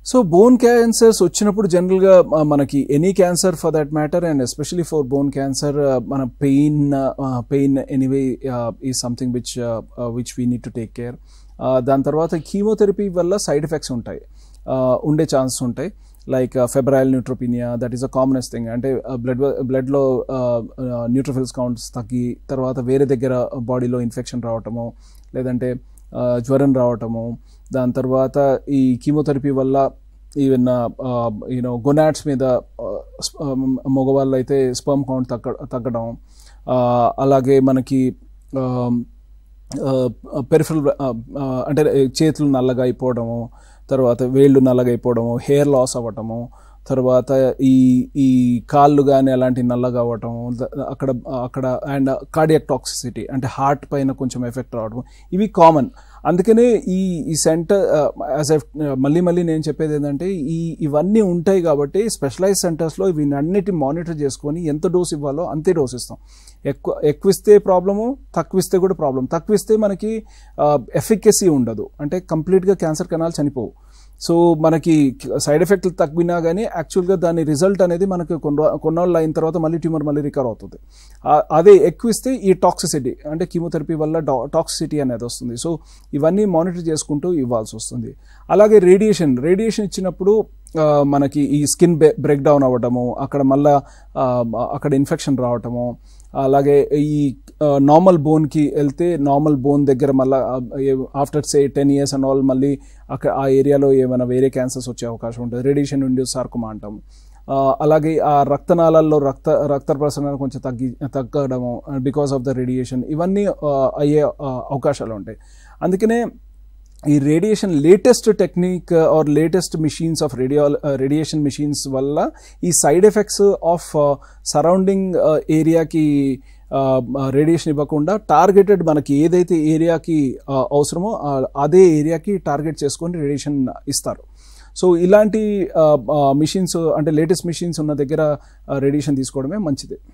So bone cancers వచ్చినప్పుడు జనరల్గా మనకి any cancer for that matter and especially for bone cancer మన pain anyway is something which we need to take care. దాని తర్వాత chemotherapy వల్ల side effects ఉంటాయి, ఉండే ఛాన్సెస్ ఉంటాయి. Like febrile neutropenia, that is a commonest thing. అంటే బ్లడ్లో neutrophils counts తగ్గి తర్వాత వేరే దగ్గర బాడీలో ఇన్ఫెక్షన్ రావటము, లేదంటే జ్వరం రావటము. దాని తర్వాత ఈ కీమోథెరపీ వల్ల ఈవెన్ గొనాడ్స్ మీద మగవాళ్ళు అయితే స్పర్మ్ కౌంట్ తగ్గడం, అలాగే మనకి పెరిఫరల్ అంటే చేతులు నల్లగా అయిపోవడము, తర్వాత వేళ్ళు నల్లగా అయిపోవడము, హెయిర్ లాస్ అవ్వటము, తర్వాత ఈ కాళ్ళు కానీ అలాంటి నల్లగా అవ్వటము, అక్కడ అండ్ కార్డియాక్ టాక్సిసిటీ అంటే హార్ట్ పైన కొంచెం ఎఫెక్ట్ రావడం, ఇవి కామన్. అందుకనే ఈ సెంటర్ మళ్ళీ నేను చెప్పేది ఏంటంటే ఇవన్నీ ఉంటాయి కాబట్టి స్పెషలైజ్ సెంటర్స్లో వీటన్నిటి మానిటర్ చేసుకొని ఎంత డోస్ ఇవ్వాలో అంతే డోస్ ఇస్తాం. ఎక్కువ ఇస్తే ప్రాబ్లము, తక్కువ ఇస్తే కూడా ప్రాబ్లం. తక్కువ ఇస్తే మనకి ఎఫికసీ ఉండదు, అంటే కంప్లీట్గా క్యాన్సర్ కణాలు చనిపోవు. సో మనకి సైడ్ ఎఫెక్ట్లు తగ్గినా కానీ యాక్చువల్గా దాని రిజల్ట్ అనేది మనకి కొన్నాళ్ళు అయిన తర్వాత మళ్ళీ ట్యూమర్ మళ్ళీ రికవర్ అవుతుంది. అదే ఎక్కువ ఇస్తే ఈ టాక్సిసిటీ అంటే కీమోథెరపీ వల్ల టాక్సిసిటీ అనేది వస్తుంది. సో ఇవన్నీ మానిటర్ చేసుకుంటూ ఇవ్వాల్సి వస్తుంది. అలాగే రేడియేషన్ ఇచ్చినప్పుడు మనకి ఈ స్కిన్ బ్రేక్ డౌన్ అవ్వటము, అక్కడ మళ్ళా అక్కడ ఇన్ఫెక్షన్ రావటము, అలాగే ఈ నార్మల్ బోన్కి వెళ్తే నార్మల్ బోన్ దగ్గర మళ్ళీ ఆఫ్టర్ 10 years అండ్ ఆల్ మళ్ళీ అక్కడ ఆ ఏరియాలో ఏమైనా వేరే క్యాన్సర్స్ వచ్చే అవకాశం ఉంటుంది. రేడియేషన్ ఇండ్యూస్ సార్కోమా అంటాం. అలాగే ఆ రక్తనాళాల్లో రక్త ప్రసరణ కొంచెం తగ్గడము బికాస్ ఆఫ్ ద రేడియేషన్, ఇవన్నీ అయ్యే అవకాశాలు ఉంటాయి. అందుకనే ఈ radiation latest technique or latest machines of radiation machines వల్ల ఈ సైడ్ ఎఫెక్ట్స్ ఆఫ్ సరౌండింగ్ ఏరియాకి రేడియేషన్ ఇవ్వకుండా టార్గెటెడ్ మనకి ఏదైతే ఏరియాకి అవసరమో అదే ఏరియాకి టార్గెట్ చేసుకొని రేడియేషన్ ఇస్తారు. సో ఇలాంటి మిషన్స్ అంటే లేటెస్ట్ మిషన్స్ ఉన్న దగ్గర రేడియేషన్ తీసుకోవడమే మంచిది.